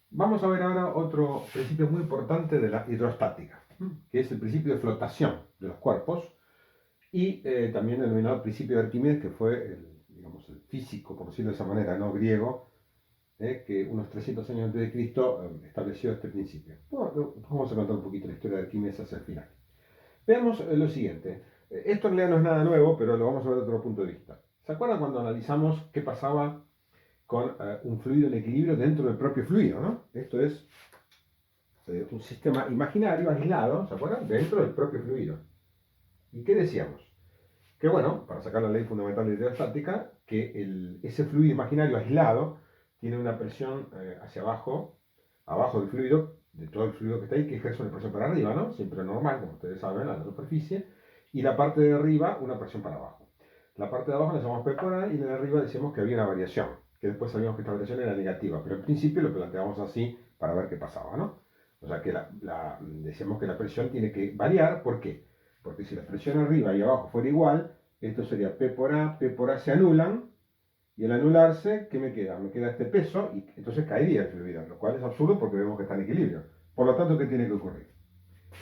Vamos a ver ahora otro principio muy importante de la hidrostática, que es el principio de flotación de los cuerpos y también denominado principio de Arquímedes, que fue digamos, el físico, por decirlo de esa manera, no griego, que unos 300 años antes de Cristo estableció este principio. Bueno, vamos a contar un poquito la historia de Arquímedes hacia el final. Veamos lo siguiente. Esto en realidad no es nada nuevo, pero lo vamos a ver desde otro punto de vista. ¿Se acuerdan cuando analizamos qué pasaba con un fluido en equilibrio dentro del propio fluido, ¿no? Esto es un sistema imaginario aislado, ¿se acuerdan? Dentro del propio fluido. ¿Y qué decíamos? Que bueno, para sacar la ley fundamental de hidrostática, que ese fluido imaginario aislado tiene una presión hacia abajo, abajo del fluido, de todo el fluido que está ahí, que ejerce una presión para arriba, ¿no? Siempre normal, como ustedes saben, a la superficie, y la parte de arriba una presión para abajo. La parte de abajo la llamamos P por A y la de arriba decíamos que había una variación, que después sabíamos que esta variación era negativa, pero en principio lo planteamos así para ver qué pasaba, ¿no? O sea que decíamos que la presión tiene que variar, ¿por qué? Porque si la presión arriba y abajo fuera igual, esto sería P por A se anulan, y al anularse, ¿qué me queda? Me queda este peso y entonces caería el fluido, lo cual es absurdo porque vemos que está en equilibrio. Por lo tanto, ¿qué tiene que ocurrir?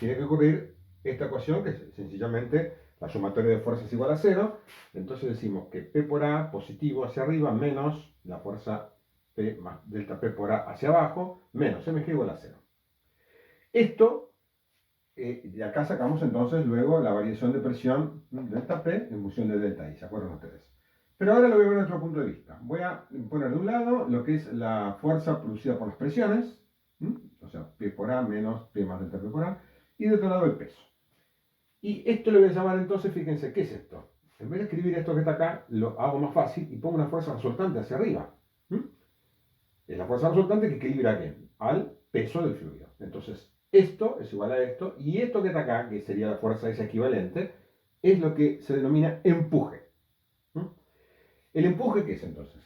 Tiene que ocurrir esta ecuación que es sencillamente la sumatoria de fuerzas igual a cero. Entonces decimos que P por A positivo hacia arriba menos la fuerza P más delta P por A hacia abajo menos mg igual a cero. Esto, de acá sacamos entonces luego la variación de presión delta P en función de delta I, ¿se acuerdan ustedes? Pero ahora lo voy a ver desde otro punto de vista. Voy a poner de un lado lo que es la fuerza producida por las presiones, o sea, P por A menos P más delta P por A, y de otro lado el peso. Y esto lo voy a llamar entonces, fíjense, ¿qué es esto? En vez de escribir esto que está acá, lo hago más fácil y pongo una fuerza resultante hacia arriba. Es la fuerza resultante que equilibra a quién? Al peso del fluido. Entonces, esto es igual a esto, y esto que está acá, que sería la fuerza esa equivalente, es lo que se denomina empuje. ¿El empuje qué es entonces?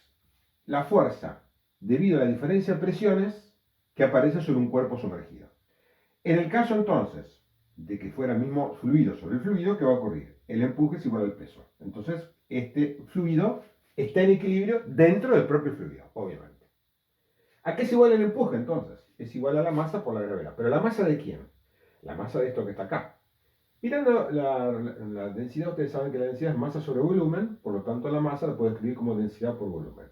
La fuerza debido a la diferencia de presiones que aparece sobre un cuerpo sumergido. En el caso entonces de que fuera el mismo fluido sobre el fluido, ¿qué va a ocurrir? El empuje es igual al peso. Entonces, este fluido está en equilibrio dentro del propio fluido, obviamente. ¿A qué es igual el empuje entonces? Es igual a la masa por la gravedad. ¿Pero la masa de quién? La masa de esto que está acá. Mirando la densidad, ustedes saben que la densidad es masa sobre volumen, por lo tanto la masa la puedo escribir como densidad por volumen.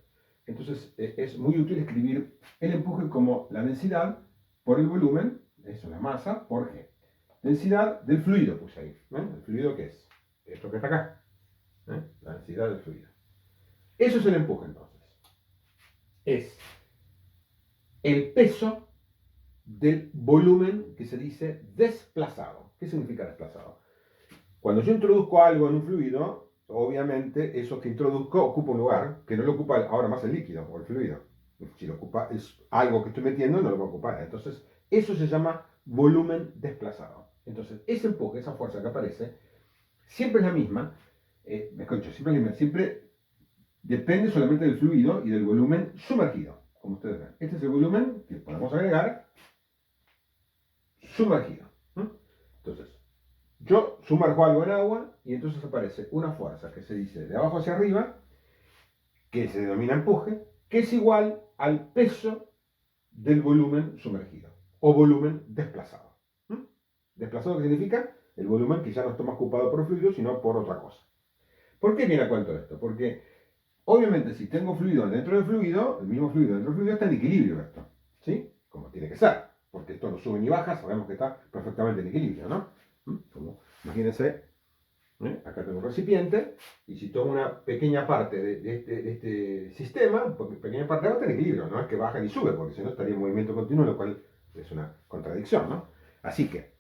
Entonces es muy útil escribir el empuje como la densidad por el volumen, eso es la masa, por G. Densidad del fluido puse ahí. ¿El fluido qué es? Esto que está acá. La densidad del fluido. Eso es el empuje entonces. Es el peso del volumen que se dice desplazado. ¿Qué significa desplazado? Cuando yo introduzco algo en un fluido, obviamente eso que introduzco ocupa un lugar que no lo ocupa ahora más el líquido o el fluido. Si lo ocupa es algo que estoy metiendo, no lo va a ocupar. Entonces, eso se llama volumen desplazado. Entonces, ese empuje, esa fuerza que aparece, siempre es la misma. Mejor dicho, siempre es la misma. Siempre depende solamente del fluido y del volumen sumergido, como ustedes ven. Este es el volumen que podemos agregar sumergido. Entonces, yo sumerjo algo en agua y entonces aparece una fuerza que se dice de abajo hacia arriba, que se denomina empuje, que es igual al peso del volumen sumergido o volumen desplazado. ¿Desplazado qué significa? El volumen que ya no está más ocupado por fluido, sino por otra cosa. ¿Por qué viene a cuento esto? Porque obviamente si tengo fluido dentro del fluido, el mismo fluido dentro del fluido está en equilibrio esto. ¿Sí? Como tiene que ser. Porque esto no sube ni baja, sabemos que está perfectamente en equilibrio, ¿no? Como, imagínense, acá tengo un recipiente, y si tomo una pequeña parte de este sistema, pequeña parte va a estar en equilibrio, no es que baja ni sube, porque si no estaría en movimiento continuo, lo cual es una contradicción, ¿no? Así que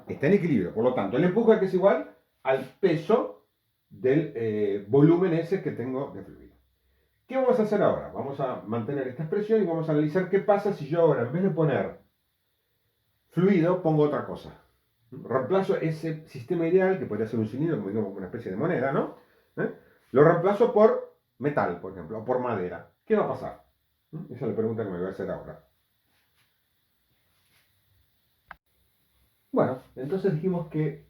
está en equilibrio, por lo tanto, el empuje que es igual al peso del volumen ese que tengo de fluido. ¿Qué vamos a hacer ahora? Vamos a mantener esta expresión y vamos a analizar qué pasa si yo ahora, en vez de poner fluido, pongo otra cosa. Reemplazo ese sistema ideal, que podría ser un cilindro, como digamos, una especie de moneda, ¿no? Lo reemplazo por metal, por ejemplo, o por madera. ¿Qué va a pasar? Esa es la pregunta que me voy a hacer ahora. Bueno, entonces dijimos que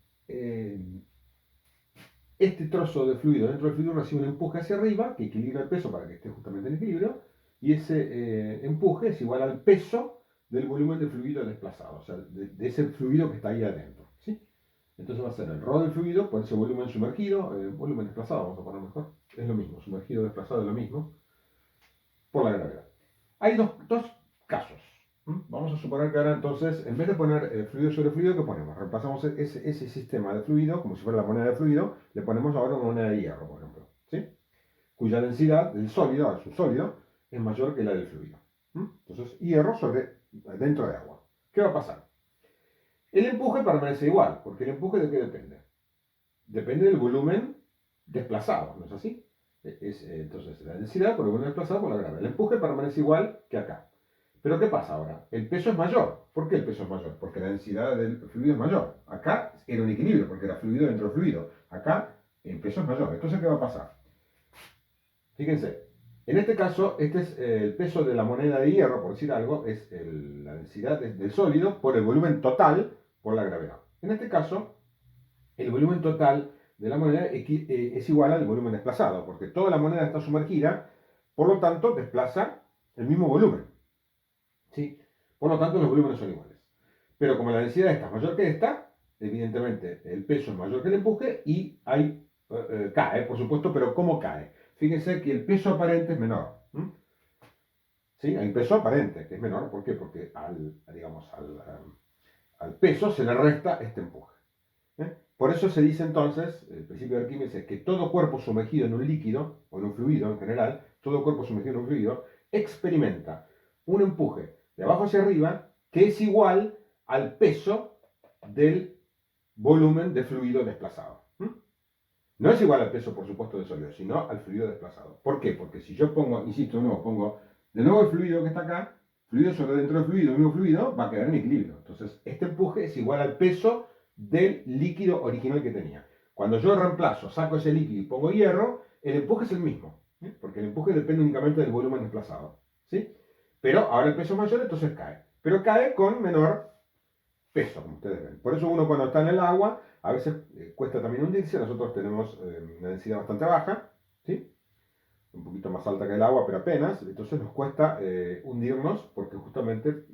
este trozo de fluido dentro del fluido recibe un empuje hacia arriba, que equilibra el peso para que esté justamente en equilibrio, y ese empuje es igual al peso del volumen de fluido desplazado, o sea, de ese fluido que está ahí adentro. ¿Sí? Entonces va a ser el rho del fluido por ese volumen sumergido, volumen desplazado, vamos a poner mejor, es lo mismo, sumergido, desplazado es lo mismo, por la gravedad. Hay dos casos. Vamos a suponer que ahora entonces, en vez de poner fluido sobre fluido, ¿qué ponemos? Reemplazamos ese sistema de fluido, como si fuera la moneda de fluido, le ponemos ahora una moneda de hierro, por ejemplo, ¿sí? Cuya densidad del sólido, al subsólido, es mayor que la del fluido. Entonces, hierro dentro de agua. ¿Qué va a pasar? El empuje permanece igual, porque el empuje ¿de qué depende? Depende del volumen desplazado, ¿no es así? Entonces, la densidad por el volumen desplazado por la gravedad. El empuje permanece igual que acá. Pero ¿qué pasa ahora? El peso es mayor. ¿Por qué el peso es mayor? Porque la densidad del fluido es mayor. Acá era un equilibrio, porque era fluido dentro de fluido. Acá el peso es mayor. Entonces, ¿qué va a pasar? Fíjense, en este caso, este es el peso de la moneda de hierro, por decir algo, es la densidad del sólido por el volumen total por la gravedad. En este caso, el volumen total de la moneda es igual al volumen desplazado, porque toda la moneda está sumergida, por lo tanto, desplaza el mismo volumen. ¿Sí? Por lo tanto, los volúmenes son iguales. Pero como la densidad de esta es mayor que esta, evidentemente el peso es mayor que el empuje y cae, por supuesto, pero ¿cómo cae? Fíjense que el peso aparente es menor. ¿Sí? Hay un peso aparente que es menor. ¿Por qué? Porque al peso se le resta este empuje. Por eso se dice entonces, el principio de Arquímedes es que todo cuerpo sumergido en un líquido, o en un fluido en general, todo cuerpo sumergido en un fluido, experimenta un empuje de abajo hacia arriba que es igual al peso del volumen de fluido desplazado. No es igual al peso, por supuesto, del sólido, sino al fluido desplazado. ¿Por qué? Porque si yo pongo, insisto, pongo de nuevo el fluido que está acá, fluido sobre dentro del fluido, el mismo fluido, va a quedar en equilibrio. Entonces, este empuje es igual al peso del líquido original que tenía. Cuando yo reemplazo, saco ese líquido y pongo hierro, el empuje es el mismo, porque el empuje depende únicamente del volumen desplazado. ¿Sí? Pero ahora el peso es mayor, entonces cae. Pero cae con menor peso, como ustedes ven. Por eso uno cuando está en el agua, a veces cuesta también hundirse. Nosotros tenemos una densidad bastante baja, ¿sí? Un poquito más alta que el agua, pero apenas. Entonces nos cuesta hundirnos porque justamente,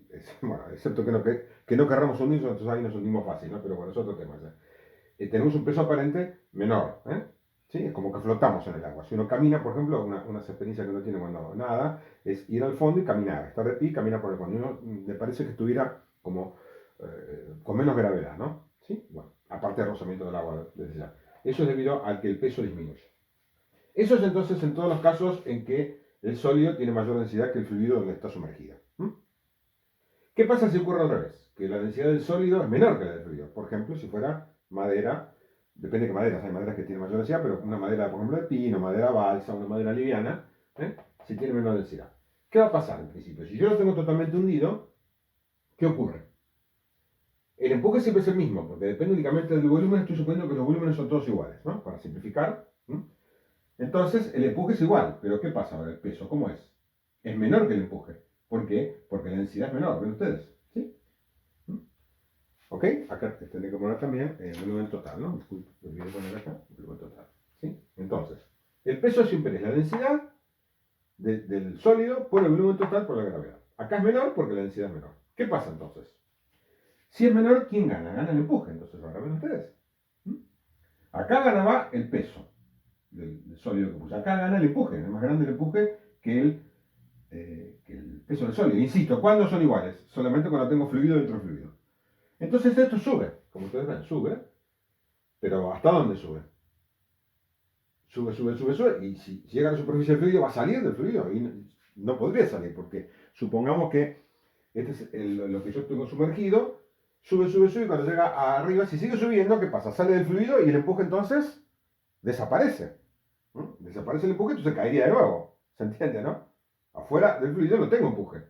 bueno, excepto que no querramos hundirnos, entonces ahí nos hundimos fácil, ¿no? Pero bueno, es otro tema. Tenemos un peso aparente menor, ¿sí? Es como que flotamos en el agua. Si uno camina, por ejemplo, una experiencia que uno tiene cuando nada, es ir al fondo y caminar, estar de pie y caminar por el fondo. Y uno me parece que estuviera como con menos gravedad, ¿no? ¿Sí? Bueno, aparte del rozamiento del agua desde ya. Eso es debido al que el peso disminuye. Eso es entonces en todos los casos en que el sólido tiene mayor densidad que el fluido donde está sumergido. ¿Qué pasa si ocurre al revés? Que la densidad del sólido es menor que la del fluido. Por ejemplo, si fuera madera, depende de qué maderas, hay maderas que tienen mayor densidad, pero una madera, por ejemplo, de pino, madera balsa, una madera liviana, si tiene menor densidad. ¿Qué va a pasar en principio? Si yo lo tengo totalmente hundido, ¿qué ocurre? El empuje siempre es el mismo, porque depende únicamente del volumen. Estoy suponiendo que los volúmenes son todos iguales, ¿no? Para simplificar. Entonces, el empuje es igual, pero ¿qué pasa ahora? El peso, ¿cómo es? Es menor que el empuje. ¿Por qué? Porque la densidad es menor, ¿ven ustedes? ¿Sí? ¿Ok? Acá tendré que poner también el volumen total, ¿no? Disculpe, me olvidé poner acá el volumen total. ¿Sí? Entonces, el peso siempre es la densidad del sólido por el volumen total por la gravedad. Acá es menor porque la densidad es menor. ¿Qué pasa entonces? Si es menor, ¿quién gana? Gana el empuje, entonces ahora ven ustedes. Acá ganaba el peso del sólido que puse. Acá gana el empuje, es más grande el empuje que el peso del sólido. Insisto, ¿cuándo son iguales? Solamente cuando tengo fluido dentro del fluido. Entonces esto sube, como ustedes ven, sube, pero ¿hasta dónde sube? Sube, sube, sube, sube, y si llega a la superficie del fluido va a salir del fluido, y no podría salir, porque supongamos que este es lo que yo tengo sumergido, sube, sube, sube, y cuando llega arriba, si sigue subiendo, ¿qué pasa? Sale del fluido y el empuje entonces desaparece. Desaparece el empuje, entonces caería de nuevo. ¿Se entiende, no? Afuera del fluido no tengo empuje.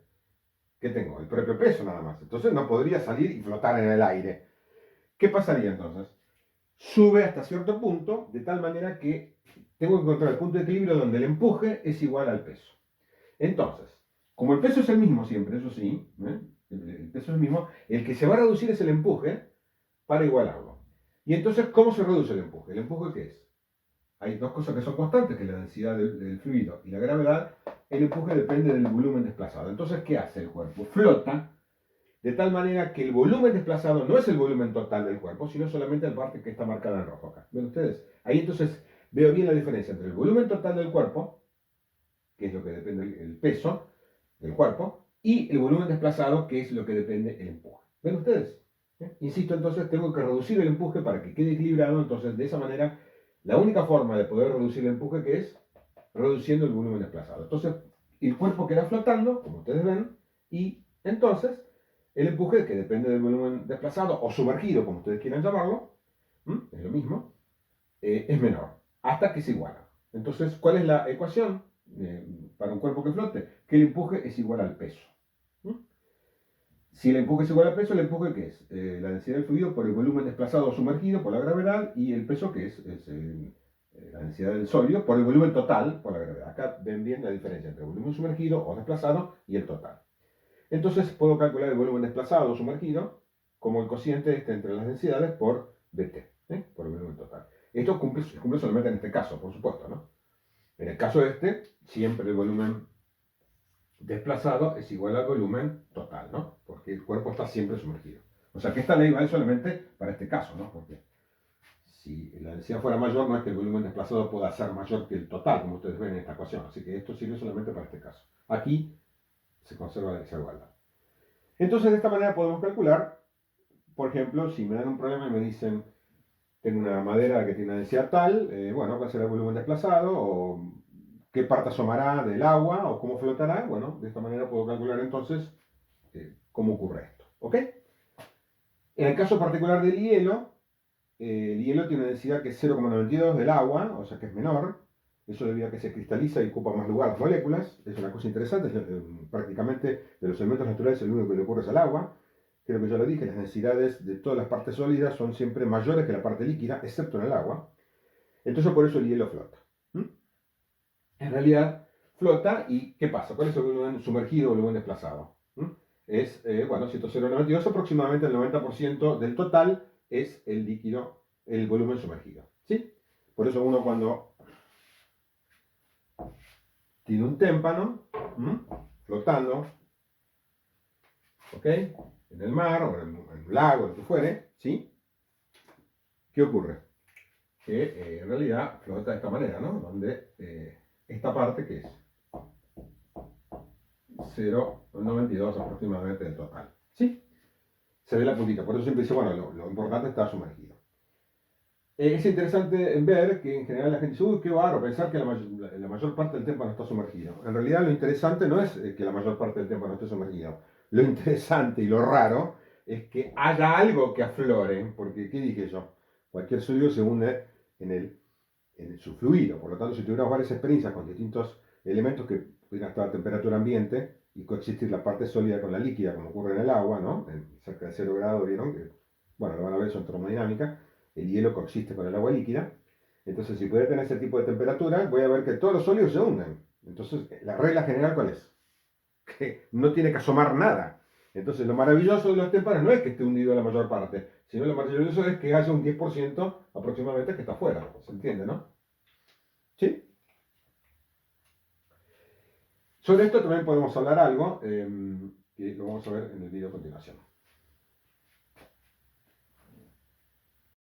¿Qué tengo? El propio peso nada más. Entonces no podría salir y flotar en el aire. ¿Qué pasaría entonces? Sube hasta cierto punto, de tal manera que tengo que encontrar el punto de equilibrio donde el empuje es igual al peso. Entonces, como el peso es el mismo siempre, eso sí, el peso es el mismo, el que se va a reducir es el empuje para igualarlo. Y entonces, ¿cómo se reduce el empuje? ¿El empuje qué es? Hay dos cosas que son constantes, que es la densidad del fluido y la gravedad. El empuje depende del volumen desplazado. Entonces, ¿qué hace el cuerpo? Flota de tal manera que el volumen desplazado no es el volumen total del cuerpo, sino solamente la parte que está marcada en rojo acá. ¿Ven ustedes? Ahí entonces veo bien la diferencia entre el volumen total del cuerpo, que es lo que depende del peso del cuerpo, y el volumen desplazado, que es lo que depende del empuje. ¿Ven ustedes? Insisto, entonces tengo que reducir el empuje para que quede equilibrado, entonces de esa manera, la única forma de poder reducir el empuje que es reduciendo el volumen desplazado. Entonces, el cuerpo queda flotando, como ustedes ven, y entonces el empuje, que depende del volumen desplazado o sumergido, como ustedes quieran llamarlo, es lo mismo, es menor, hasta que se iguala. Entonces, ¿cuál es la ecuación para un cuerpo que flote? Que el empuje es igual al peso. Si el empuje es igual al peso, ¿el empuje qué es? La densidad del fluido por el volumen desplazado o sumergido por la gravedad, y el peso que es la densidad del sólido por el volumen total por la gravedad. Acá ven bien la diferencia entre el volumen sumergido o desplazado y el total. Entonces puedo calcular el volumen desplazado o sumergido como el cociente entre las densidades por dt, por el volumen total. Esto cumple solamente en este caso, por supuesto, ¿no? En el caso este, siempre el volumen desplazado es igual al volumen total, ¿no? Porque el cuerpo está siempre sumergido. O sea que esta ley vale solamente para este caso, ¿no? Porque si la densidad fuera mayor, no es que el volumen desplazado pueda ser mayor que el total, como ustedes ven en esta ecuación. Así que esto sirve solamente para este caso. Aquí se conserva esa igualdad. Entonces, de esta manera podemos calcular, por ejemplo, si me dan un problema y me dicen, tengo una madera que tiene una densidad tal, bueno, ¿cuál será el volumen desplazado? O qué parte asomará del agua, o cómo flotará. Bueno, de esta manera puedo calcular entonces cómo ocurre esto. ¿Ok? En el caso particular del hielo, el hielo tiene una densidad que es 0,92 del agua, o sea que es menor. Eso debido a que se cristaliza y ocupa más lugar las moléculas. Es una cosa interesante, prácticamente de los elementos naturales el único que le ocurre es al agua. Creo que ya lo dije, las densidades de todas las partes sólidas son siempre mayores que la parte líquida, excepto en el agua. Entonces por eso el hielo flota. En realidad flota y ¿qué pasa? ¿Cuál es el volumen sumergido o el volumen desplazado? Es, bueno, 100,92, aproximadamente el 90% del total es el líquido, el volumen sumergido. ¿Sí? Por eso uno cuando tiene un témpano flotando, ¿ok? En el mar o en un lago, lo que fuere, ¿sí? ¿Qué ocurre? Que en realidad flota de esta manera, ¿no? Donde esta parte que es 0,92 aproximadamente del total. ¿Sí? Se ve la puntita, por eso siempre dice, bueno, lo importante está sumergido. Es interesante ver que en general la gente dice, uy, qué bárbaro, pensar que la mayor parte del tiempo no está sumergido. En realidad lo interesante no es que la mayor parte del tiempo no esté sumergido. Lo interesante y lo raro es que haya algo que aflore, porque, ¿qué dije yo? Cualquier sólido se hunde en su fluido. Por lo tanto, si tuviéramos varias experiencias con distintos elementos que pudieran estar a temperatura ambiente y coexistir la parte sólida con la líquida, como ocurre en el agua, ¿no? Cerca de 0 grados, ¿vieron? Que, bueno, lo van a ver, eso en termodinámica. El hielo coexiste con el agua líquida. Entonces, si puede tener ese tipo de temperatura, voy a ver que todos los sólidos se hunden. Entonces, la regla general, ¿cuál es? Que no tiene que asomar nada. Entonces, lo maravilloso de los témpanos no es que esté hundido la mayor parte, sino lo maravilloso es que haya un 10% aproximadamente que está afuera. ¿Se entiende, no? ¿Sí? Sobre esto también podemos hablar algo, que lo vamos a ver en el video a continuación.